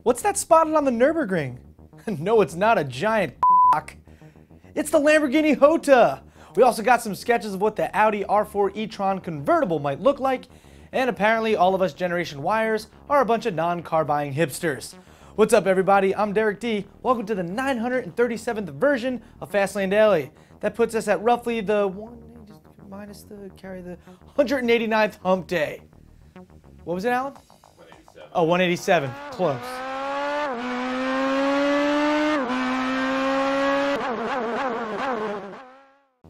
What's that spotted on the Nurburgring? No, it's not a giant cock. It's the Lamborghini Jota. We also got some sketches of what the Audi R4 eTron convertible might look like, and apparently all of us Generation Yers are a bunch of non-car buying hipsters. What's up, everybody? I'm Derek D. Welcome to the 937th version of FastLaneDaily. That puts us at roughly the 189th hump day. What was it, Alan? 187. Oh, 187. Close.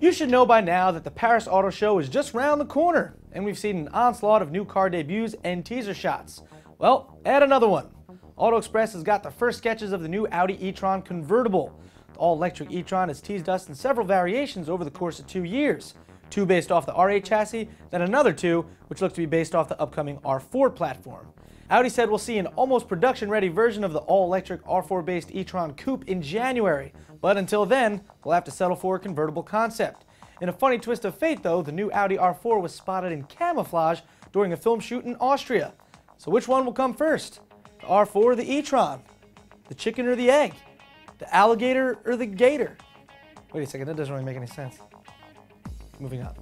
You should know by now that the Paris Auto Show is just round the corner, and we've seen an onslaught of new car debuts and teaser shots. Well, add another one. Auto Express has got the first sketches of the new Audi eTron Convertible. The all-electric eTron has teased us in several variations over the course of 2 years. 2 based off the R8 chassis, then another 2 which look to be based off the upcoming R4 platform. Audi said we'll see an almost production-ready version of the all-electric R4-based eTron Coupe in January, but until then, we'll have to settle for a convertible concept. In a funny twist of fate, though, the new Audi R4 was spotted in camouflage during a film shoot in Austria. So which one will come first? The R4 or the eTron? The chicken or the egg? The alligator or the gator? Wait a second, that doesn't really make any sense. Moving on.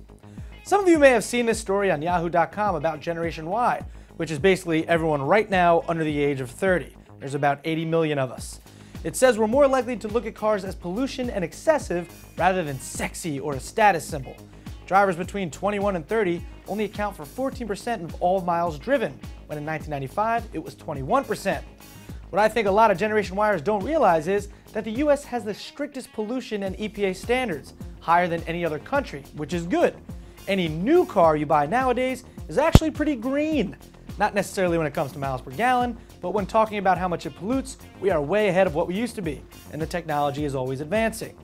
Some of you may have seen this story on yahoo.com about Generation Y, which is basically everyone right now under the age of 30. There's about 80 million of us. It says we're more likely to look at cars as pollution and excessive rather than sexy or a status symbol. Drivers between 21 and 30 only account for 14% of all miles driven, when in 1995 it was 21%. What I think a lot of Generation Yers don't realize is that the US has the strictest pollution and EPA standards, higher than any other country, which is good. Any new car you buy nowadays is actually pretty green. Not necessarily when it comes to miles per gallon, but when talking about how much it pollutes, we are way ahead of what we used to be, and the technology is always advancing.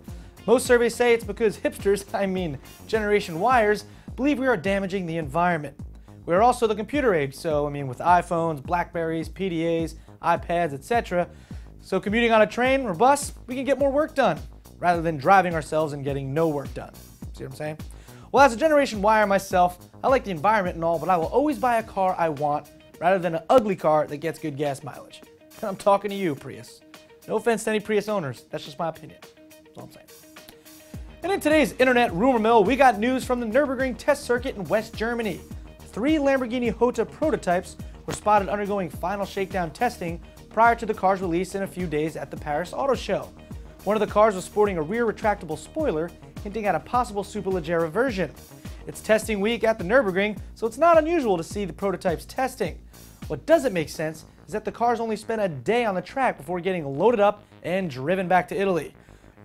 Most surveys say it's because hipsters, I mean Generation Yers, believe we are damaging the environment. We are also the computer age, so with iPhones, Blackberries, PDAs, iPads, etc. So commuting on a train or bus, we can get more work done, rather than driving ourselves and getting no work done. See what I'm saying? Well, as a Generation Yer myself, I like the environment and all, but I will always buy a car I want rather than an ugly car that gets good gas mileage. And I'm talking to you, Prius. No offense to any Prius owners, that's just my opinion. That's all I'm saying. And in today's internet rumor mill, we got news from the Nürburgring test circuit in West Germany. 3 Lamborghini Jota prototypes were spotted undergoing final shakedown testing prior to the car's release in a few days at the Paris Auto Show. One of the cars was sporting a rear retractable spoiler, hinting at a possible Superleggera version. It's testing week at the Nürburgring, so it's not unusual to see the prototypes testing. What doesn't make sense is that the cars only spent a day on the track before getting loaded up and driven back to Italy.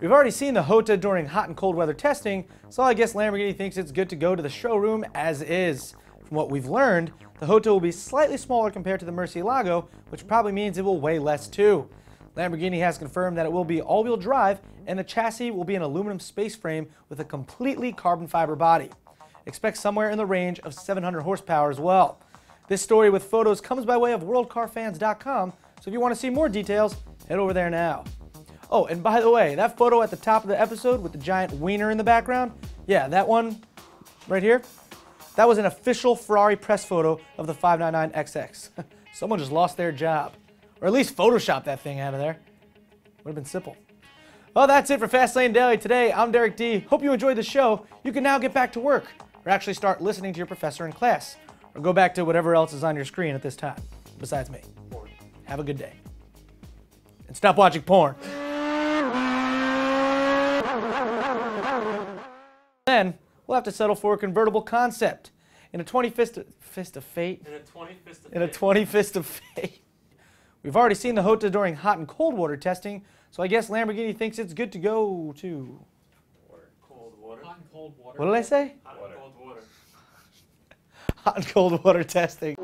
We've already seen the Jota during hot and cold weather testing, so I guess Lamborghini thinks it's good to go to the showroom as is. From what we've learned, the Jota will be slightly smaller compared to the Murcielago, which probably means it will weigh less too. Lamborghini has confirmed that it will be all-wheel drive, and the chassis will be an aluminum space frame with a completely carbon fiber body. Expect somewhere in the range of 700 horsepower as well. This story with photos comes by way of worldcarfans.com, so if you want to see more details, head over there now. Oh, and by the way, that photo at the top of the episode with the giant wiener in the background, yeah, that one right here, that was an official Ferrari press photo of the 599XX. Someone just lost their job. Or at least Photoshop that thing out of there. Would have been simple. Well, that's it for FastLaneDaily today. I'm Derek D. Hope you enjoyed the show. You can now get back to work, or actually start listening to your professor in class, or go back to whatever else is on your screen at this time, besides me. Have a good day. And stop watching porn. Then, we'll have to settle for a convertible concept. In a 20 fist of fate. In a 20 fist of fate. We've already seen the Jota during hot and cold water testing, so I guess Lamborghini thinks it's good to go to... Cold water. Hot and cold water. What did I say? Hot and cold water. Hot and cold water testing.